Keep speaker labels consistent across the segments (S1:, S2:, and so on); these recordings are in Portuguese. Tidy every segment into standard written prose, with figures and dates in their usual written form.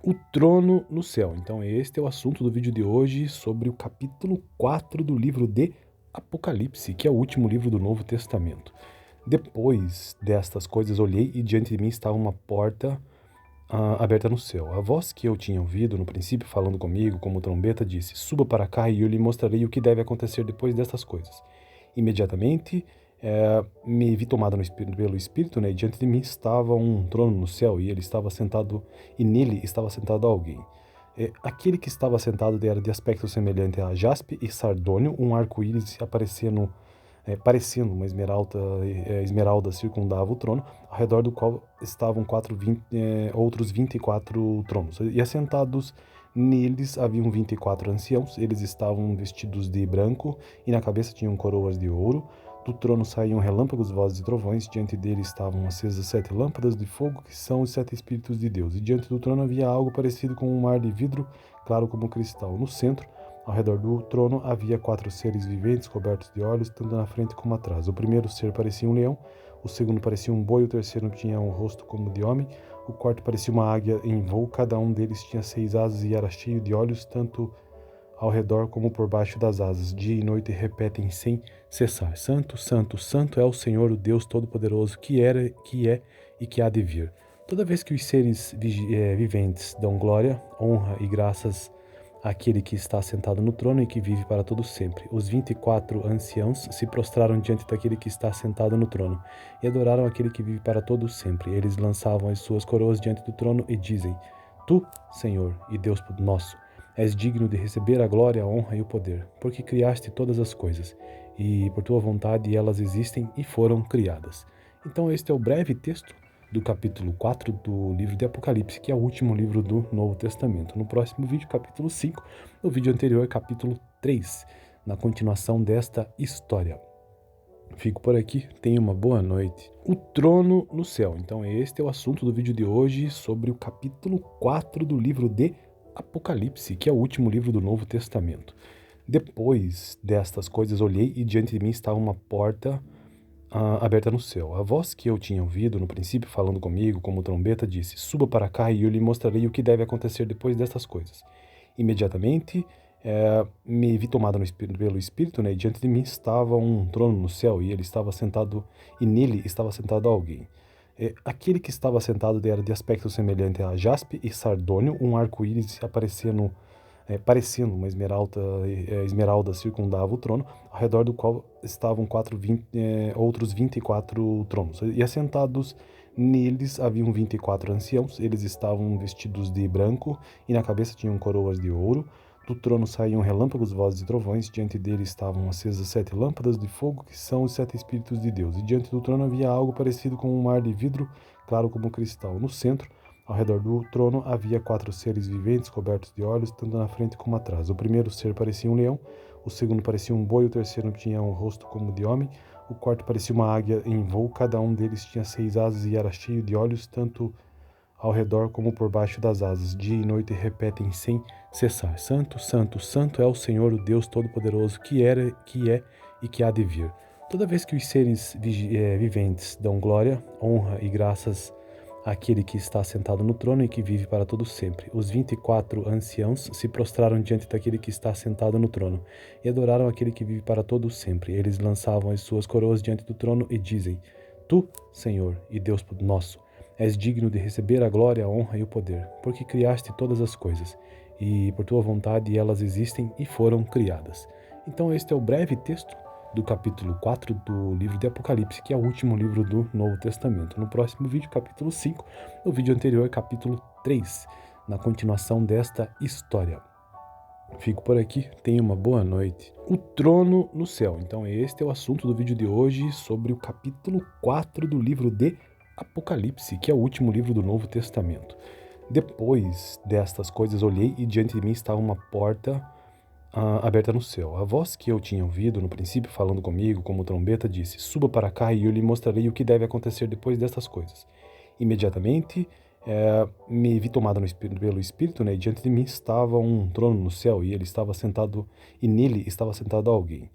S1: O trono no céu. Então, este é o assunto do vídeo de hoje sobre o capítulo 4 do livro de Apocalipse, que é o último livro do Novo Testamento. Depois destas coisas, olhei e diante de mim estava uma porta aberta no céu. A voz que eu tinha ouvido no princípio falando comigo, como trombeta, disse: Suba para cá e eu lhe mostrarei o que deve acontecer depois destas coisas. Imediatamente me vi tomado pelo Espírito, né? E diante de mim estava um trono no céu e ele estava sentado, e nele estava sentado alguém. Aquele que estava sentado era de aspecto semelhante a jaspe e sardônio, um arco-íris parecendo uma esmeralda circundava o trono, ao redor do qual estavam outros 24 tronos. E assentados neles haviam 24 anciãos, eles estavam vestidos de branco e na cabeça tinham coroas de ouro. Do trono saíam relâmpagos, vozes e trovões, diante dele estavam acesas 7 lâmpadas de fogo, que são os 7 Espíritos de Deus. E diante do trono havia algo parecido com um mar de vidro, claro como cristal. No centro, ao redor do trono, havia 4 seres viventes cobertos de olhos, tanto na frente como atrás. O primeiro ser parecia um leão, o segundo parecia um boi, o terceiro tinha um rosto como de homem, o quarto parecia uma águia em voo, cada um deles tinha 6 asas e era cheio de olhos, tanto ao redor como por baixo das asas. Dia e noite repetem sem cessar: Santo, Santo, Santo é o Senhor, o Deus Todo-Poderoso, que era, que é e que há de vir. Toda vez que os seres viventes dão glória, honra e graças àquele que está sentado no trono e que vive para todo sempre, os 24 anciãos se prostraram diante daquele que está sentado no trono e adoraram aquele que vive para todo sempre. Eles lançavam as suas coroas diante do trono e dizem: Tu, Senhor e Deus nosso, és digno de receber a glória, a honra e o poder, porque criaste todas as coisas, e por tua vontade elas existem e foram criadas. Então este é o breve texto do capítulo 4 do livro de Apocalipse, que é o último livro do Novo Testamento. No próximo vídeo, capítulo 5, no vídeo anterior, capítulo 3, na continuação desta história. Fico por aqui, tenha uma boa noite. O trono no céu. Então este é o assunto do vídeo de hoje sobre o capítulo 4 do livro de Apocalipse, que é o último livro do Novo Testamento. Depois destas coisas, olhei e diante de mim estava uma porta aberta no céu. A voz que eu tinha ouvido no princípio falando comigo, como trombeta, disse: Suba para cá e eu lhe mostrarei o que deve acontecer depois destas coisas. Imediatamente me vi tomado pelo Espírito, né? E diante de mim estava um trono no céu e ele estava sentado, e nele estava sentado alguém. Aquele que estava sentado era de aspecto semelhante a jaspe e sardônio, um arco-íris parecendo uma esmeralda circundava o trono, ao redor do qual estavam outros 24 tronos. E assentados neles haviam 24 anciãos, eles estavam vestidos de branco e na cabeça tinham coroas de ouro. Do trono saíam relâmpagos, vozes e trovões, diante dele estavam acesas 7 lâmpadas de fogo, que são os 7 Espíritos de Deus. E diante do trono havia algo parecido com um mar de vidro, claro como cristal. No centro, ao redor do trono, havia 4 seres viventes cobertos de olhos, tanto na frente como atrás. O primeiro ser parecia um leão, o segundo parecia um boi, o terceiro tinha um rosto como de homem, o quarto parecia uma águia em voo, cada um deles tinha 6 asas e era cheio de olhos, tanto ao redor como por baixo das asas. Dia e noite repetem sem cessar: Santo, Santo, Santo é o Senhor, o Deus Todo-Poderoso, que era, que é e que há de vir. Toda vez que os seres viventes dão glória, honra e graças àquele que está sentado no trono e que vive para todo sempre, os 24 anciãos se prostraram diante daquele que está sentado no trono e adoraram aquele que vive para todo sempre. Eles lançavam as suas coroas diante do trono e dizem: Tu, Senhor e Deus nosso, és digno de receber a glória, a honra e o poder, porque criaste todas as coisas, e por tua vontade elas existem e foram criadas. Então este é o breve texto do capítulo 4 do livro de Apocalipse, que é o último livro do Novo Testamento. No próximo vídeo, capítulo 5, no vídeo anterior, capítulo 3, na continuação desta história. Fico por aqui, tenha uma boa noite. O trono no céu. Então este é o assunto do vídeo de hoje sobre o capítulo 4 do livro de Apocalipse, que é o último livro do Novo Testamento. Depois destas coisas, olhei e diante de mim estava uma porta aberta no céu. A voz que eu tinha ouvido no princípio falando comigo, como trombeta, disse: Suba para cá e eu lhe mostrarei o que deve acontecer depois destas coisas. Imediatamente me vi tomado pelo Espírito, né? E diante de mim estava um trono no céu e ele estava sentado, e nele estava sentado alguém.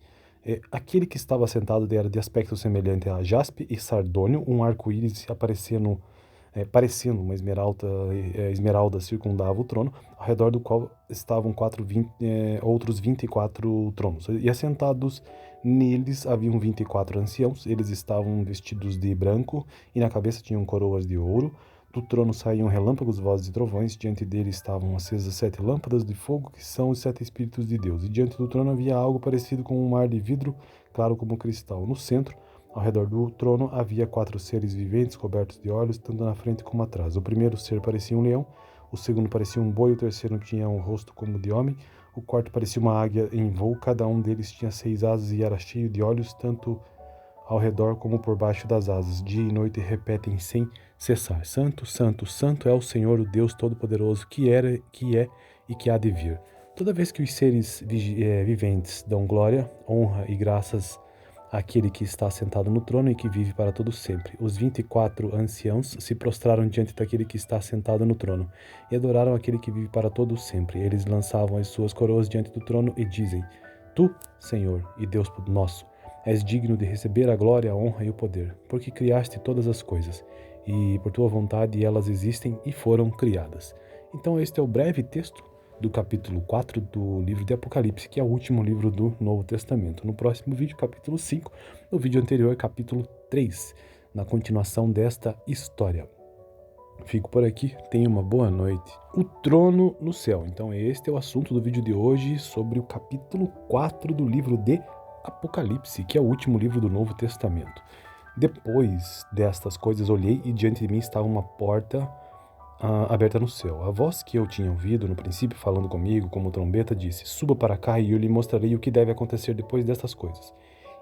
S1: Aquele que estava sentado era de aspecto semelhante a jaspe e sardônio, um arco-íris parecendo uma esmeralda circundava o trono, ao redor do qual estavam outros 24 tronos. E assentados neles haviam 24 anciãos, eles estavam vestidos de branco e na cabeça tinham coroas de ouro. Do trono saíam relâmpagos, vozes e trovões, diante dele estavam acesas 7 lâmpadas de fogo, que são os 7 Espíritos de Deus. E diante do trono havia algo parecido com um mar de vidro, claro como cristal. No centro, ao redor do trono, havia 4 seres viventes, cobertos de olhos, tanto na frente como atrás. O primeiro ser parecia um leão, o segundo parecia um boi, o terceiro tinha um rosto como de homem, o quarto parecia uma águia em voo, cada um deles tinha 6 asas e era cheio de olhos, tanto ao redor como por baixo das asas. Dia e noite repetem sem cessar: Santo, Santo, Santo é o Senhor, o Deus Todo-Poderoso, que era, que é e que há de vir. Toda vez que os seres viventes dão glória, honra e graças àquele que está sentado no trono e que vive para todo sempre, os 24 anciãos se prostraram diante daquele que está sentado no trono e adoraram aquele que vive para todo sempre. Eles lançavam as suas coroas diante do trono e dizem: Tu, Senhor e Deus nosso, és digno de receber a glória, a honra e o poder, porque criaste todas as coisas, e por tua vontade elas existem e foram criadas. Então este é o breve texto do capítulo 4 do livro de Apocalipse, que é o último livro do Novo Testamento. No próximo vídeo, capítulo 5, no vídeo anterior, capítulo 3, na continuação desta história. Fico por aqui, tenha uma boa noite. O trono no céu. Então este é o assunto do vídeo de hoje, sobre o capítulo 4 do livro de Apocalipse, que é o último livro do Novo Testamento. Depois destas coisas olhei e diante de mim estava uma porta aberta no céu. A voz que eu tinha ouvido no princípio falando comigo como trombeta disse: Suba para cá e eu lhe mostrarei o que deve acontecer depois destas coisas.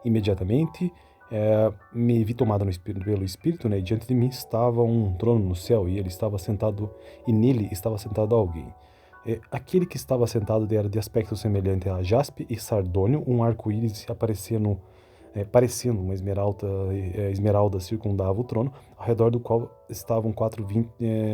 S1: Imediatamente me vi tomado pelo Espírito, né? E diante de mim estava um trono no céu e ele estava sentado, e nele estava sentado alguém. Aquele que estava sentado era de aspecto semelhante a jaspe e sardônio, um arco-íris parecendo uma esmeralda circundava o trono, ao redor do qual estavam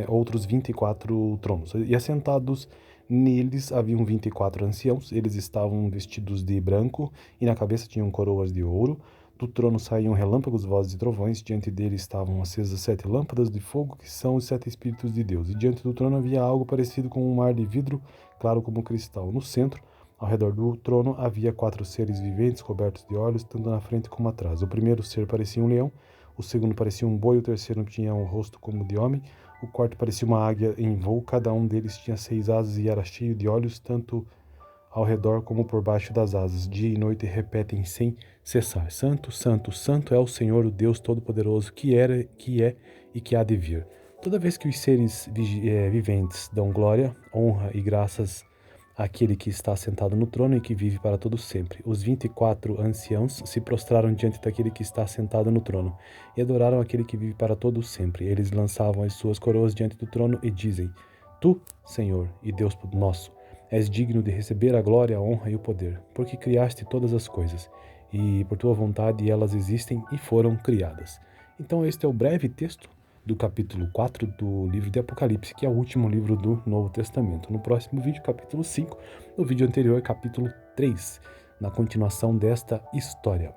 S1: outros 24 tronos. E assentados neles haviam 24 anciãos, eles estavam vestidos de branco e na cabeça tinham coroas de ouro. Do trono saíam relâmpagos, vozes e trovões, diante dele estavam acesas 7 lâmpadas de fogo, que são os 7 Espíritos de Deus. E diante do trono havia algo parecido com um mar de vidro, claro como cristal. No centro, ao redor do trono, havia 4 seres viventes, cobertos de olhos, tanto na frente como atrás. O primeiro ser parecia um leão, o segundo parecia um boi, o terceiro tinha um rosto como de homem, o quarto parecia uma águia em voo, cada um deles tinha 6 asas e era cheio de olhos, tanto ao redor como por baixo das asas. Dia e noite repetem sem cessar: Santo, Santo, Santo é o Senhor, o Deus Todo-Poderoso, que era, que é e que há de vir. Toda vez que os seres viventes dão glória, honra e graças àquele que está sentado no trono e que vive para todo sempre, os 24 anciãos se prostraram diante daquele que está sentado no trono e adoraram aquele que vive para todo sempre. Eles lançavam as suas coroas diante do trono e dizem: Tu, Senhor e Deus nosso, és digno de receber a glória, a honra e o poder, porque criaste todas as coisas, e por tua vontade elas existem e foram criadas. Então este é o breve texto do capítulo 4 do livro de Apocalipse, que é o último livro do Novo Testamento. No próximo vídeo, capítulo 5, no vídeo anterior, capítulo 3, na continuação desta história.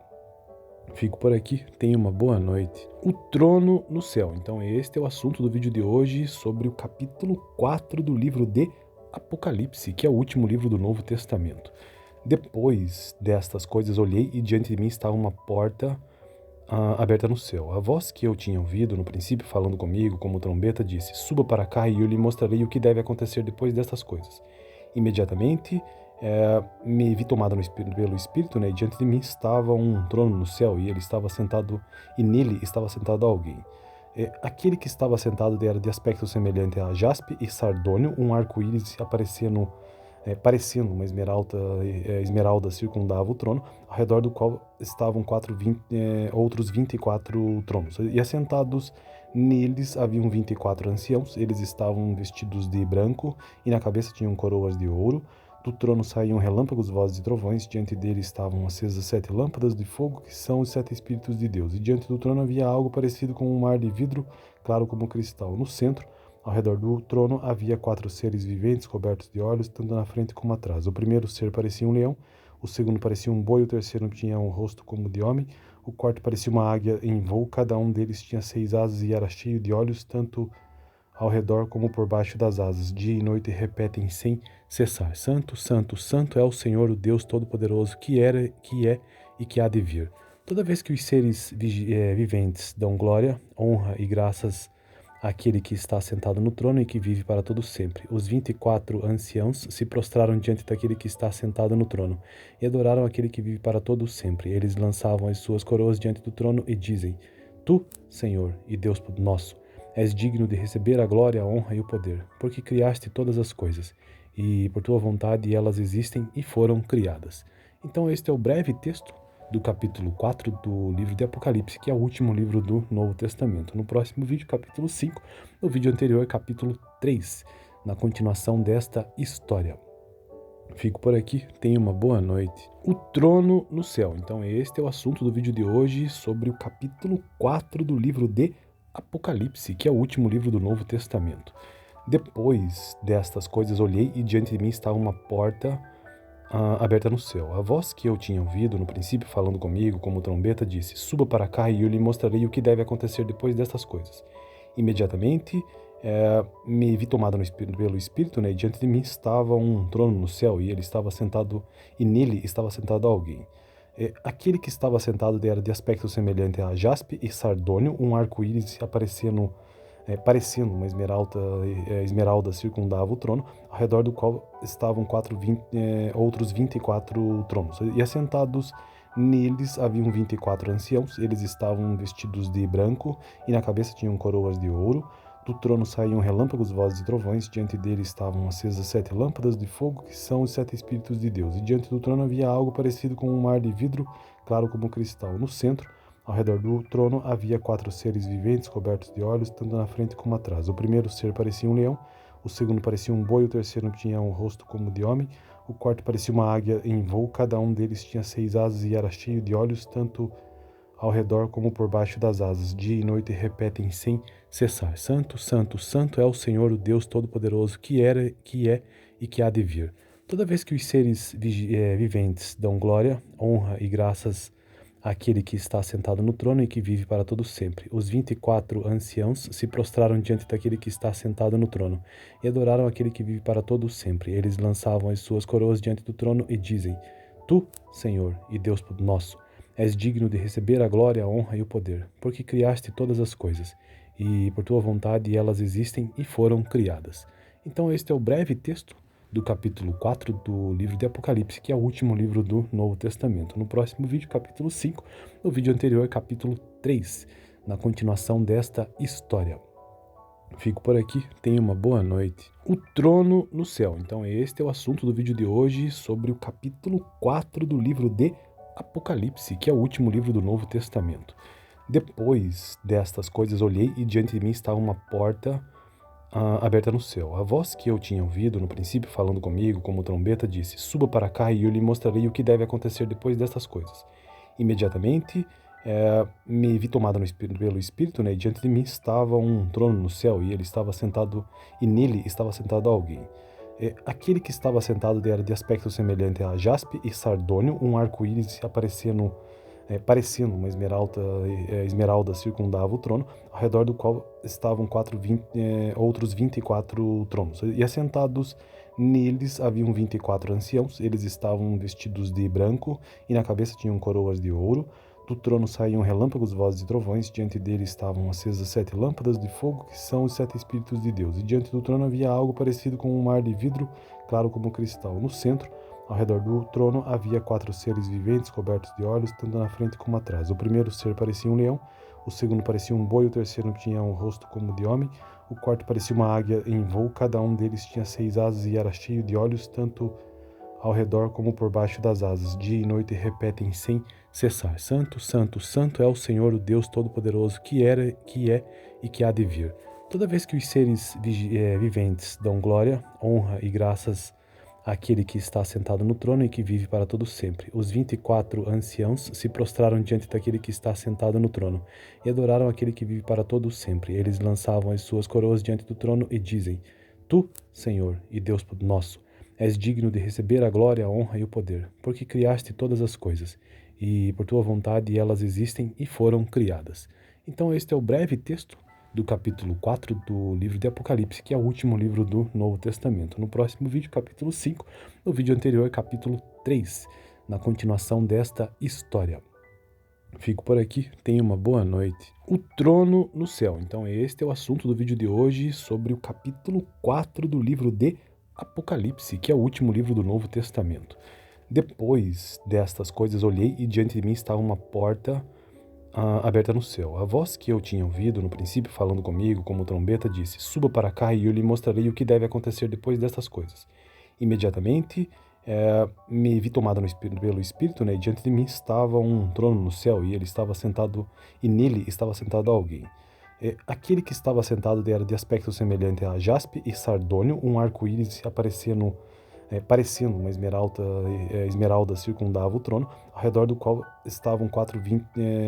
S1: Fico por aqui, tenha uma boa noite. O trono no céu. Então este é o assunto do vídeo de hoje, sobre o capítulo 4 do livro de Apocalipse, que é o último livro do Novo Testamento. Depois destas coisas olhei e diante de mim estava uma porta aberta no céu. A voz que eu tinha ouvido no princípio falando comigo como trombeta disse: Suba para cá e eu lhe mostrarei o que deve acontecer depois destas coisas. Imediatamente me vi tomado pelo Espírito, né? E diante de mim estava um trono no céu e ele estava sentado, e nele estava sentado alguém. Aquele que estava sentado era de aspecto semelhante a jaspe e sardônio, um arco-íris parecendo uma esmeralda circundava o trono, ao redor do qual estavam outros 24 tronos. E assentados neles haviam 24 anciãos, eles estavam vestidos de branco e na cabeça tinham coroas de ouro. Do trono saíam relâmpagos, vozes e trovões, diante dele estavam acesas 7 lâmpadas de fogo, que são os 7 Espíritos de Deus. E diante do trono havia algo parecido com um mar de vidro, claro como cristal. No centro, ao redor do trono, havia 4 seres viventes, cobertos de olhos, tanto na frente como atrás. O primeiro ser parecia um leão, o segundo parecia um boi, o terceiro tinha um rosto como de homem, O quarto parecia uma águia em voo, cada um deles tinha 6 asas e era cheio de olhos, tanto ao redor como por baixo das asas. Dia e noite repetem sem cessar: Santo, Santo, Santo é o Senhor, o Deus Todo-Poderoso, que era, que é e que há de vir. Toda vez que os seres viventes dão glória, honra e graças àquele que está sentado no trono e que vive para todo sempre, os 24 anciãos se prostraram diante daquele que está sentado no trono e adoraram aquele que vive para todo sempre. Eles lançavam as suas coroas diante do trono e dizem: Tu, Senhor e Deus nosso, és digno de receber a glória, a honra e o poder, porque criaste todas as coisas, e por tua vontade elas existem e foram criadas. Então este é o breve texto do capítulo 4 do livro de Apocalipse, que é o último livro do Novo Testamento. No próximo vídeo, capítulo 5, no vídeo anterior, capítulo 3, na continuação desta história. Fico por aqui, tenha uma boa noite. O trono no céu. Então este é o assunto do vídeo de hoje, sobre o capítulo 4 do livro de Apocalipse, que é o último livro do Novo Testamento. Depois destas coisas olhei e diante de mim estava uma porta aberta no céu. A voz que eu tinha ouvido no princípio falando comigo como trombeta disse: Suba para cá e eu lhe mostrarei o que deve acontecer depois destas coisas. Imediatamente me vi tomado pelo Espírito, né? E diante de mim estava um trono no céu e ele estava sentado, e nele estava sentado alguém. Aquele que estava sentado era de aspecto semelhante a jaspe e sardônio, um arco-íris parecendo uma esmeralda circundava o trono, ao redor do qual estavam outros 24 tronos. E assentados neles haviam 24 anciãos, eles estavam vestidos de branco e na cabeça tinham coroas de ouro. Do trono saíam relâmpagos, vozes e trovões, diante dele estavam acesas 7 lâmpadas de fogo, que são os 7 Espíritos de Deus. E diante do trono havia algo parecido com um mar de vidro, claro como cristal. No centro, ao redor do trono, havia 4 seres viventes cobertos de olhos, tanto na frente como atrás. O primeiro ser parecia um leão, o segundo parecia um boi, o terceiro tinha um rosto como de homem, o quarto parecia uma águia em voo, cada um deles tinha 6 asas e era cheio de olhos, tanto ao redor como por baixo das asas. Dia e noite repetem sem cessar: Santo, Santo, Santo é o Senhor, o Deus Todo-Poderoso, que era, que é e que há de vir. Toda vez que os seres viventes dão glória, honra e graças àquele que está sentado no trono e que vive para todo sempre, os 24 anciãos se prostraram diante daquele que está sentado no trono e adoraram aquele que vive para todo sempre. Eles lançavam as suas coroas diante do trono e dizem: Tu, Senhor e Deus nosso, és digno de receber a glória, a honra e o poder, porque criaste todas as coisas, e por tua vontade elas existem e foram criadas. Então este é o breve texto do capítulo 4 do livro de Apocalipse, que é o último livro do Novo Testamento. No próximo vídeo, capítulo 5, no vídeo anterior, capítulo 3, na continuação desta história. Fico por aqui, tenha uma boa noite. O trono no céu. Então este é o assunto do vídeo de hoje, sobre o capítulo 4 do livro de Apocalipse, que é o último livro do Novo Testamento. Depois destas coisas olhei e diante de mim estava uma porta aberta no céu. A voz que eu tinha ouvido no princípio falando comigo como trombeta disse: Suba para cá e eu lhe mostrarei o que deve acontecer depois destas coisas. Imediatamente me vi tomado pelo Espírito, né? E diante de mim estava um trono no céu e ele estava sentado, e nele estava sentado alguém. Aquele que estava sentado era de aspecto semelhante a jaspe e sardônio, um arco-íris parecendo uma esmeralda circundava o trono, ao redor do qual estavam outros 24 tronos. E assentados neles haviam 24 anciãos, eles estavam vestidos de branco e na cabeça tinham coroas de ouro. Do trono saíam relâmpagos, vozes e trovões, diante dele estavam acesas 7 lâmpadas de fogo, que são os 7 Espíritos de Deus. E diante do trono havia algo parecido com um mar de vidro, claro como cristal. No centro, ao redor do trono, havia 4 seres viventes cobertos de olhos, tanto na frente como atrás. O primeiro ser parecia um leão, o segundo parecia um boi, o terceiro tinha um rosto como de homem, o quarto parecia uma águia em voo, cada um deles tinha 6 asas e era cheio de olhos, tanto ao redor como por baixo das asas. Dia e noite repetem sem cessar: Santo, Santo, Santo é o Senhor, o Deus Todo-Poderoso, que era, que é e que há de vir. Toda vez que os seres viventes dão glória, honra e graças àquele que está sentado no trono e que vive para todo sempre, os 24 anciãos se prostraram diante daquele que está sentado no trono e adoraram aquele que vive para todo sempre. Eles lançavam as suas coroas diante do trono e dizem: Tu, Senhor e Deus nosso, és digno de receber a glória, a honra e o poder, porque criaste todas as coisas, e por tua vontade elas existem e foram criadas. Então este é o breve texto do capítulo 4 do livro de Apocalipse, que é o último livro do Novo Testamento. No próximo vídeo, capítulo 5, no vídeo anterior, capítulo 3, na continuação desta história. Fico por aqui, tenha uma boa noite. O trono no céu. Então este é o assunto do vídeo de hoje sobre o capítulo 4 do livro de Apocalipse, que é o último livro do Novo Testamento. Depois destas coisas olhei e diante de mim estava uma porta aberta no céu. A voz que eu tinha ouvido no princípio falando comigo como trombeta disse: suba para cá e eu lhe mostrarei o que deve acontecer depois destas coisas. Imediatamente me vi tomado pelo Espírito, né? E diante de mim estava um trono no céu e ele estava sentado, e nele estava sentado alguém. Aquele que estava sentado era de aspecto semelhante a jaspe e sardônio, um arco-íris parecendo uma esmeralda circundava o trono, ao redor do qual estavam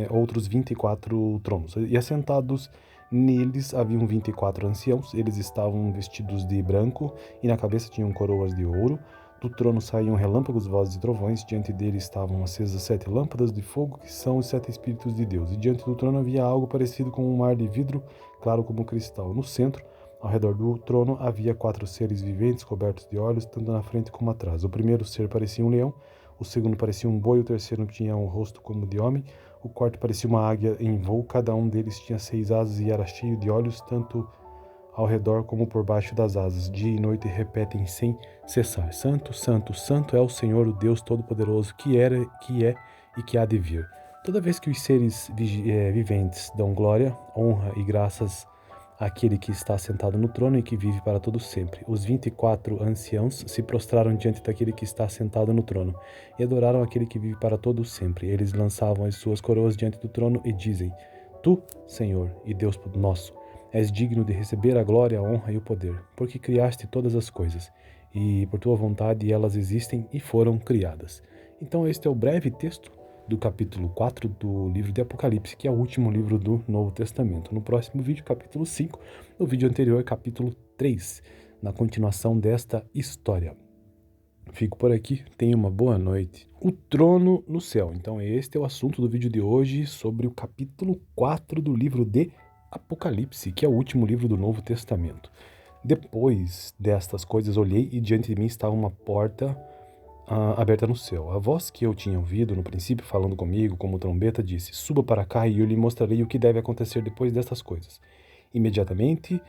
S1: outros 24 tronos. E assentados neles haviam 24 anciãos, eles estavam vestidos de branco e na cabeça tinham coroas de ouro. Do trono saíam relâmpagos, vozes e trovões, diante dele estavam acesas 7 lâmpadas de fogo, que são os 7 Espíritos de Deus. E diante do trono havia algo parecido com um mar de vidro, claro como cristal. No centro, ao redor do trono, havia 4 seres viventes, cobertos de olhos, tanto na frente como atrás. O primeiro ser parecia um leão, o segundo parecia um boi, o terceiro tinha um rosto como de homem, o quarto parecia uma águia em voo, cada um deles tinha 6 asas e era cheio de olhos, tanto ao redor como por baixo das asas. Dia e noite repetem sem cessar: Santo, Santo, Santo é o Senhor, o Deus Todo-Poderoso, que era, que é e que há de vir. Toda vez que os seres viventes dão glória, honra e graças àquele que está sentado no trono e que vive para todo sempre, os 24 anciãos se prostraram diante daquele que está sentado no trono e adoraram aquele que vive para todo sempre. Eles lançavam as suas coroas diante do trono e dizem: Tu, Senhor e Deus nosso, és digno de receber a glória, a honra e o poder, porque criaste todas as coisas, e por tua vontade elas existem e foram criadas. Então este é o breve texto do capítulo 4 do livro de Apocalipse, que é o último livro do Novo Testamento. No próximo vídeo, capítulo 5, no vídeo anterior, capítulo 3, na continuação desta história. Fico por aqui, tenha uma boa noite. O trono no céu. Então este é o assunto do vídeo de hoje sobre o capítulo 4 do livro de Apocalipse, que é o último livro do Novo Testamento. Depois destas coisas olhei e diante de mim estava uma porta aberta no céu. A voz que eu tinha ouvido no princípio falando comigo como trombeta disse: suba para cá e eu lhe mostrarei o que deve acontecer depois destas coisas. Imediatamente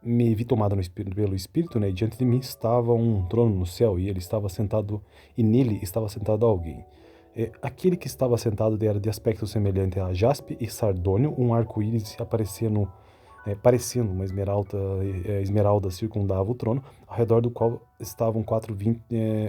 S1: me vi tomado pelo Espírito, né? E diante de mim estava um trono no céu e ele estava sentado, e nele estava sentado alguém. Aquele que estava sentado era de aspecto semelhante a jaspe e sardônio, um arco-íris parecendo uma esmeralda circundava o trono, ao redor do qual estavam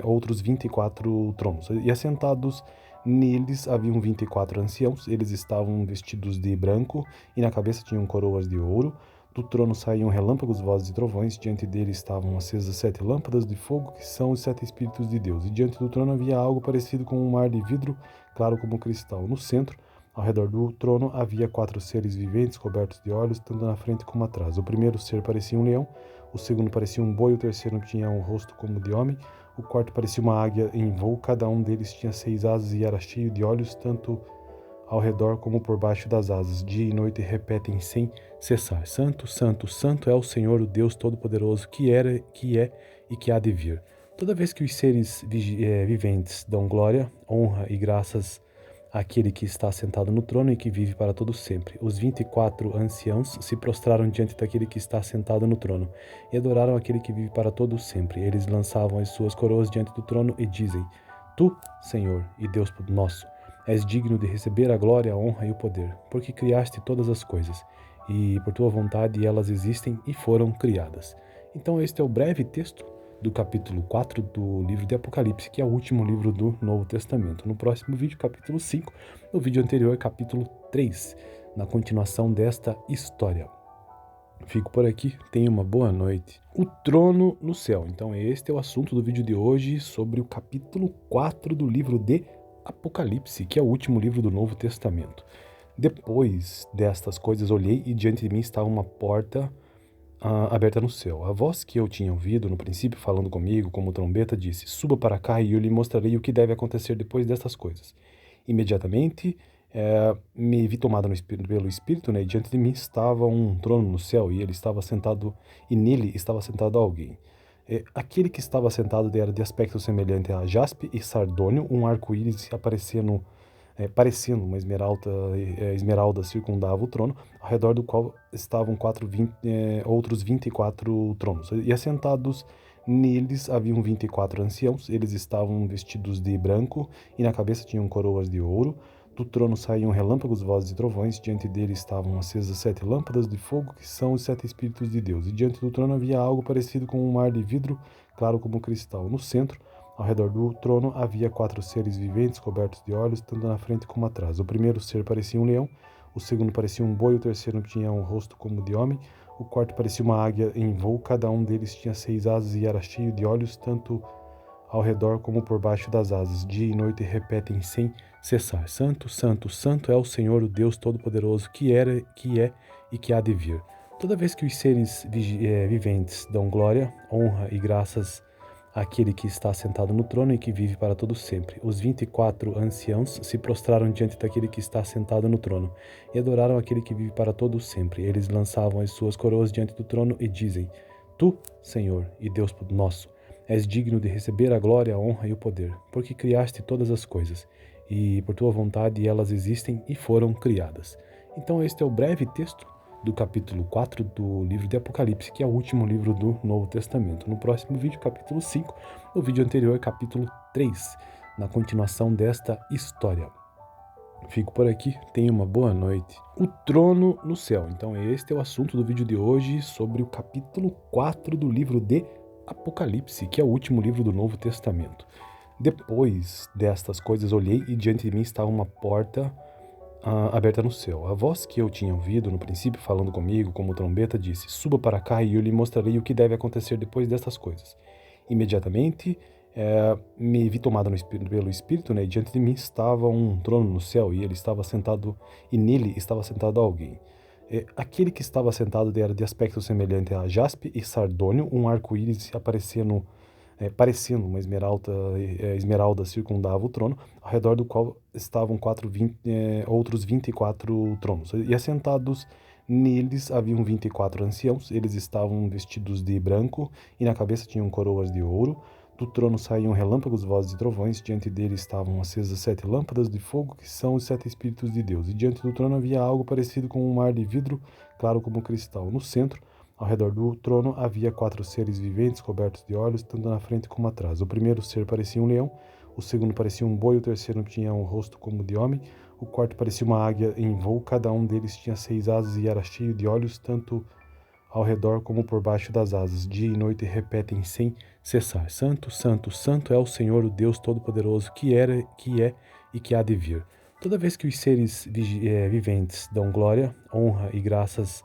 S1: outros 24 tronos. E assentados neles haviam 24 anciãos, eles estavam vestidos de branco e na cabeça tinham coroas de ouro. Do trono saíam relâmpagos, vozes e trovões, diante dele estavam acesas 7 lâmpadas de fogo, que são os 7 Espíritos de Deus. E diante do trono havia algo parecido com um mar de vidro, claro como cristal. No centro, ao redor do trono, havia 4 seres viventes, cobertos de olhos, tanto na frente como atrás. O primeiro ser parecia um leão, o segundo parecia um boi, o terceiro tinha um rosto como de homem, o quarto parecia uma águia em voo, cada um deles tinha 6 asas e era cheio de olhos, tanto ao redor como por baixo das asas. Dia e noite repetem sem cessar: Santo, Santo, Santo é o Senhor, o Deus Todo-Poderoso, que era, que é e que há de vir. Toda vez que os seres viventes dão glória, honra e graças àquele que está sentado no trono e que vive para todo sempre, os 24 anciãos se prostraram diante daquele que está sentado no trono e adoraram aquele que vive para todo sempre. Eles lançavam as suas coroas diante do trono e dizem: Tu, Senhor e Deus nosso, és digno de receber a glória, a honra e o poder, porque criaste todas as coisas, e por tua vontade elas existem e foram criadas. Então este é o breve texto do capítulo 4 do livro de Apocalipse, que é o último livro do Novo Testamento. No próximo vídeo, capítulo 5, no vídeo anterior, capítulo 3, na continuação desta história. Fico por aqui, tenha uma boa noite. O trono no céu. Então este é o assunto do vídeo de hoje sobre o capítulo 4 do livro de Apocalipse, que é o último livro do Novo Testamento. Depois destas coisas olhei e diante de mim estava uma porta aberta no céu. A voz que eu tinha ouvido no princípio falando comigo como trombeta disse: suba para cá e eu lhe mostrarei o que deve acontecer depois destas coisas. Imediatamente me vi tomado pelo Espírito, né? E diante de mim estava um trono no céu e ele estava sentado, e nele estava sentado alguém. Aquele que estava sentado era de aspecto semelhante a jaspe e sardônio, um arco-íris aparecendo, parecendo uma esmeralda circundava o trono, ao redor do qual estavam outros 24 tronos. E assentados neles haviam 24 anciãos, eles estavam vestidos de branco e na cabeça tinham coroas de ouro. Do trono saíam relâmpagos, vozes e trovões, diante dele estavam acesas 7 lâmpadas de fogo, que são os 7 Espíritos de Deus. E diante do trono havia algo parecido com um mar de vidro, claro como cristal. No centro, ao redor do trono, havia 4 seres viventes, cobertos de olhos, tanto na frente como atrás. O primeiro ser parecia um leão, o segundo parecia um boi, o terceiro tinha um rosto como de homem, o quarto parecia uma águia em voo, cada um deles tinha 6 asas e era cheio de olhos, tanto ao redor como por baixo das asas. Dia e noite repetem sem cessar: Santo, Santo, Santo é o Senhor, o Deus Todo-Poderoso, que era, que é e que há de vir. Toda vez que os seres viventes dão glória, honra e graças àquele que está sentado no trono e que vive para todo sempre, os 24 anciãos se prostraram diante daquele que está sentado no trono e adoraram aquele que vive para todo sempre. Eles lançavam as suas coroas diante do trono e dizem: Tu, Senhor e Deus nosso, és digno de receber a glória, a honra e o poder, porque criaste todas as coisas, e por tua vontade elas existem e foram criadas. Então este é o breve texto do capítulo 4 do livro de Apocalipse, que é o último livro do Novo Testamento. No próximo vídeo, capítulo 5, no vídeo anterior, capítulo 3, na continuação desta história. Fico por aqui, tenha uma boa noite. O trono no céu. Então este é o assunto do vídeo de hoje, sobre o capítulo 4 do livro de Apocalipse, que é o último livro do Novo Testamento. Depois destas coisas olhei e diante de mim estava uma porta aberta no céu. A voz que eu tinha ouvido no princípio falando comigo como trombeta disse: Suba para cá e eu lhe mostrarei o que deve acontecer depois destas coisas. Imediatamente me vi tomado pelo Espírito, né? E diante de mim estava um trono no céu e ele estava sentado, e nele estava sentado alguém. Aquele que estava sentado era de aspecto semelhante a jaspe e sardônio, um arco-íris parecendo uma esmeralda circundava o trono, ao redor do qual estavam outros 24 tronos. E assentados neles haviam 24 anciãos, eles estavam vestidos de branco e na cabeça tinham coroas de ouro. Do trono saíam relâmpagos, vozes e trovões, diante dele estavam acesas 7 lâmpadas de fogo, que são os 7 Espíritos de Deus. E diante do trono havia algo parecido com um mar de vidro, claro como cristal. No centro, ao redor do trono, havia 4 seres viventes, cobertos de olhos, tanto na frente como atrás. O primeiro ser parecia um leão, o segundo parecia um boi, o terceiro tinha um rosto como de homem, o quarto parecia uma águia em voo, cada um deles tinha 6 asas e era cheio de olhos, tanto ao redor como por baixo das asas. Dia e noite repetem sem cessar: Santo, Santo, Santo é o Senhor, o Deus Todo-Poderoso, que era, que é e que há de vir. Toda vez que os seres viventes dão glória, honra e graças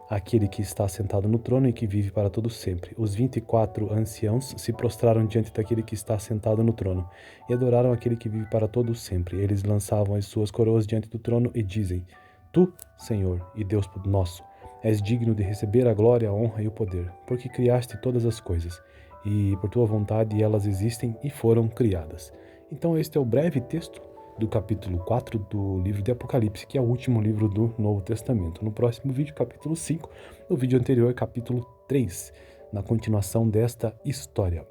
S1: àquele que está sentado no trono e que vive para todo sempre, os 24 anciãos se prostraram diante daquele que está sentado no trono e adoraram aquele que vive para todo sempre. Eles lançavam as suas coroas diante do trono e dizem: Tu, Senhor e Deus nosso, és digno de receber a glória, a honra e o poder, porque criaste todas as coisas, e por tua vontade elas existem e foram criadas. Então este é o breve texto do capítulo 4 do livro de Apocalipse, que é o último livro do Novo Testamento. No próximo vídeo, capítulo 5, no vídeo anterior, capítulo 3, na continuação desta história.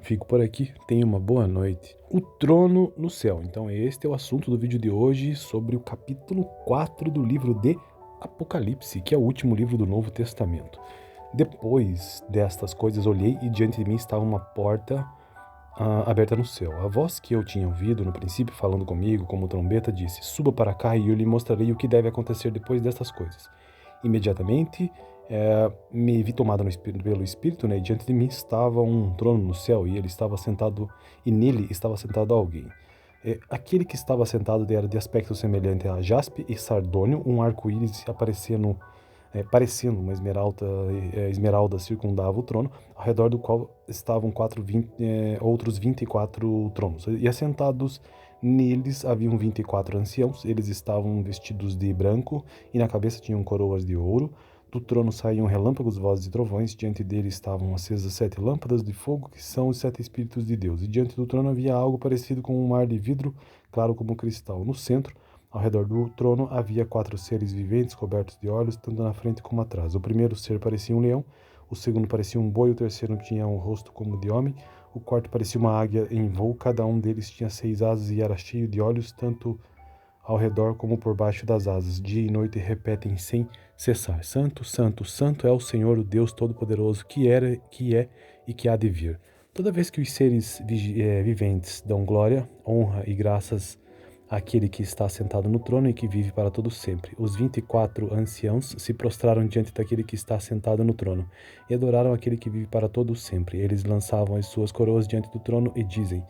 S1: Fico por aqui, tenha uma boa noite. O trono no céu. Então este é o assunto do vídeo de hoje, sobre o capítulo 4 do livro de Apocalipse, que é o último livro do Novo Testamento. Depois destas coisas olhei e diante de mim estava uma porta aberta no céu. A voz que eu tinha ouvido no princípio falando comigo como trombeta disse: Suba para cá e eu lhe mostrarei o que deve acontecer depois destas coisas. Imediatamente me vi tomado pelo Espírito, né? E diante de mim estava um trono no céu e ele estava sentado, e nele estava sentado alguém. Aquele que estava sentado era de aspecto semelhante a jaspe e sardônio, um arco-íris parecendo uma esmeralda circundava o trono, ao redor do qual estavam outros 24 tronos. E assentados neles haviam 24 anciãos, eles estavam vestidos de branco e na cabeça tinham coroas de ouro. Do trono saíam relâmpagos, vozes e trovões. Diante dele estavam acesas 7 lâmpadas de fogo, que são os 7 Espíritos de Deus. E diante do trono havia algo parecido com um mar de vidro, claro como cristal. No centro, ao redor do trono, havia 4 seres viventes cobertos de olhos, tanto na frente como atrás. O primeiro ser parecia um leão, o segundo parecia um boi, o terceiro tinha um rosto como de homem, o quarto parecia uma águia em voo. Cada um deles tinha 6 asas e era cheio de olhos, tanto ao redor como por baixo das asas. Dia e noite repetem sem cessar: Santo, Santo, Santo é o Senhor, o Deus Todo-Poderoso, que era, que é e que há de vir. Toda vez que os seres viventes dão glória, honra e graças àquele que está sentado no trono e que vive para todo sempre, os 24 anciãos se prostraram diante daquele que está sentado no trono e adoraram aquele que vive para todo sempre. Eles lançavam as suas coroas diante do trono e dizem: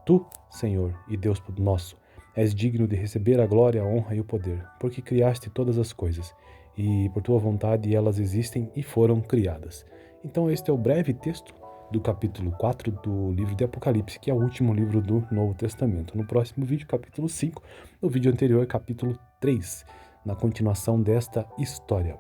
S1: Tu, Senhor e Deus nosso, és digno de receber a glória, a honra e o poder, porque criaste todas as coisas, e por tua vontade elas existem e foram criadas. Então este é o breve texto do capítulo 4 do livro de Apocalipse, que é o último livro do Novo Testamento. No próximo vídeo, capítulo 5, no vídeo anterior, capítulo 3, na continuação desta história.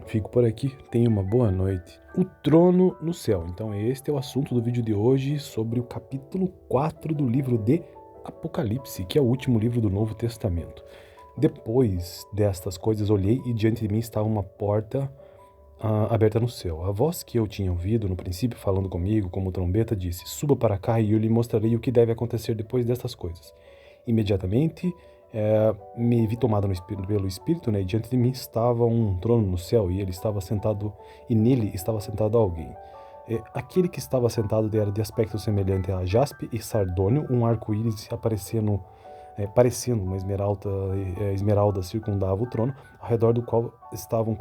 S1: Fico por aqui, tenha uma boa noite. O trono no céu. Então este é o assunto do vídeo de hoje, sobre o capítulo 4 do livro de Apocalipse, que é o último livro do Novo Testamento. Depois destas coisas olhei e diante de mim estava uma porta aberta no céu. A voz que eu tinha ouvido no princípio falando comigo como trombeta disse: Suba para cá e eu lhe mostrarei o que deve acontecer depois destas coisas. Imediatamente me vi tomado pelo Espírito, né? E diante de mim estava um trono no céu e ele estava sentado, e nele estava sentado alguém. Aquele que estava sentado era de aspecto semelhante a jaspe e sardônio, um arco-íris parecendo uma esmeralda circundava o trono, ao redor do qual estavam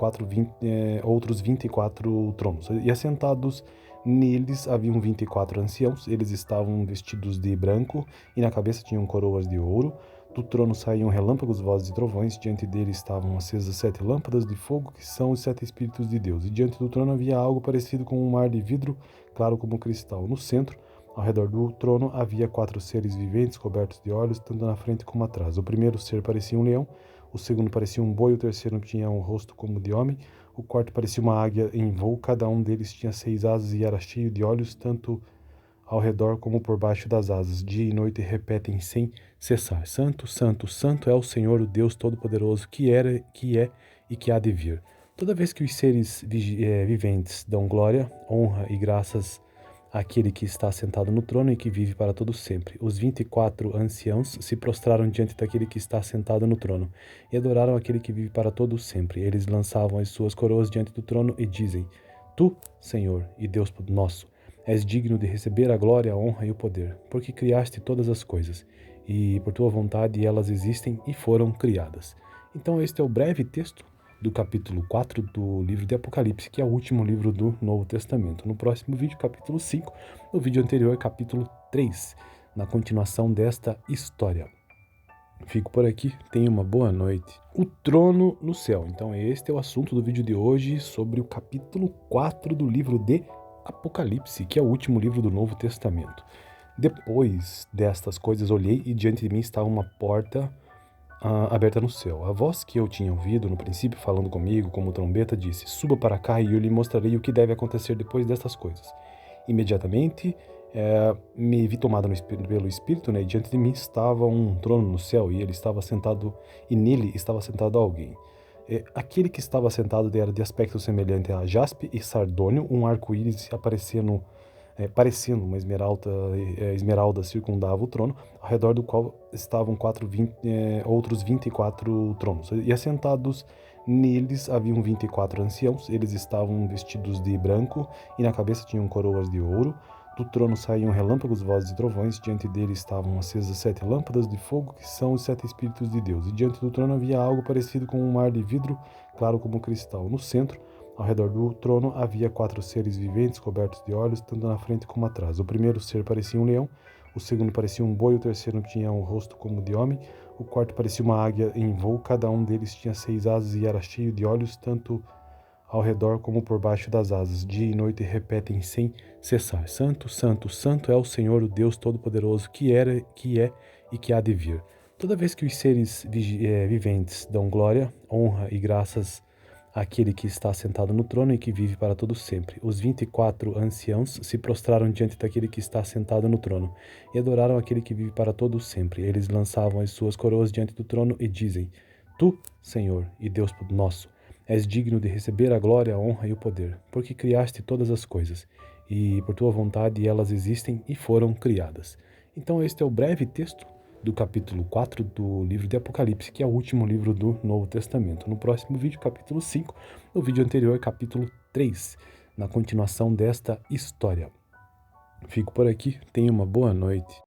S1: outros 24 tronos. E assentados neles haviam 24 anciãos, eles estavam vestidos de branco e na cabeça tinham coroas de ouro. Do trono saíam relâmpagos, vozes e trovões. Diante dele estavam acesas 7 lâmpadas de fogo, que são os 7 Espíritos de Deus. E diante do trono havia algo parecido com um mar de vidro, claro como cristal. No centro, ao redor do trono, havia 4 seres viventes cobertos de olhos, tanto na frente como atrás. O primeiro ser parecia um leão, o segundo parecia um boi, o terceiro tinha um rosto como de homem, o quarto parecia uma águia em voo. Cada um deles tinha 6 asas e era cheio de olhos, tanto ao redor como por baixo das asas. Dia e noite repetem sem cessar: Santo, Santo, Santo é o Senhor, o Deus Todo-Poderoso, que era, que é e que há de vir. Toda vez que os seres viventes dão glória, honra e graças àquele que está sentado no trono e que vive para todo sempre, os 24 anciãos se prostraram diante daquele que está sentado no trono e adoraram aquele que vive para todo sempre. Eles lançavam as suas coroas diante do trono e dizem: Tu, Senhor e Deus nosso, és digno de receber a glória, a honra e o poder, porque criaste todas as coisas, e por tua vontade elas existem e foram criadas. Então este é o breve texto do capítulo 4 do livro de Apocalipse, que é o último livro do Novo Testamento. No próximo vídeo, capítulo 5, no vídeo anterior, capítulo 3, na continuação desta história. Fico por aqui, tenha uma boa noite. O trono no céu. Então este é o assunto do vídeo de hoje, sobre o capítulo 4 do livro de Apocalipse, que é o último livro do Novo Testamento. Depois destas coisas olhei e diante de mim estava uma porta aberta no céu. A voz que eu tinha ouvido no princípio falando comigo como trombeta disse: Suba para cá e eu lhe mostrarei o que deve acontecer depois destas coisas. Imediatamente me vi tomado pelo Espírito, né? E diante de mim estava um trono no céu e ele estava sentado, e nele estava sentado alguém. Aquele que estava sentado era de aspecto semelhante a jaspe e sardônio, um arco-íris parecendo uma esmeralda circundava o trono, ao redor do qual estavam outros 24 tronos. E assentados neles haviam 24 anciãos, eles estavam vestidos de branco e na cabeça tinham coroas de ouro. Do trono saíam relâmpagos, vozes e trovões. Diante dele estavam acesas 7 lâmpadas de fogo, que são os 7 Espíritos de Deus. E diante do trono havia algo parecido com um mar de vidro, claro como cristal. No centro, ao redor do trono, havia 4 seres viventes cobertos de olhos, tanto na frente como atrás. O primeiro ser parecia um leão, o segundo parecia um boi, o terceiro tinha um rosto como de homem, o quarto parecia uma águia em voo. Cada um deles tinha 6 asas e era cheio de olhos, tanto ao redor como por baixo das asas. Dia e noite repetem sem cessar: Santo, Santo, Santo é o Senhor, o Deus Todo-Poderoso, que era, que é e que há de vir. Toda vez que os seres viventes dão glória, honra e graças aquele que está sentado no trono e que vive para todo sempre. Os 24 anciãos se prostraram diante daquele que está sentado no trono e adoraram aquele que vive para todo sempre. Eles lançavam as suas coroas diante do trono e dizem: Tu, Senhor e Deus nosso, és digno de receber a glória, a honra e o poder, porque criaste todas as coisas, e por tua vontade elas existem e foram criadas. Então este é o breve texto do capítulo 4 do livro de Apocalipse, que é o último livro do Novo Testamento. No próximo vídeo, capítulo 5, no vídeo anterior, capítulo 3, na continuação desta história. Fico por aqui, tenha uma boa noite.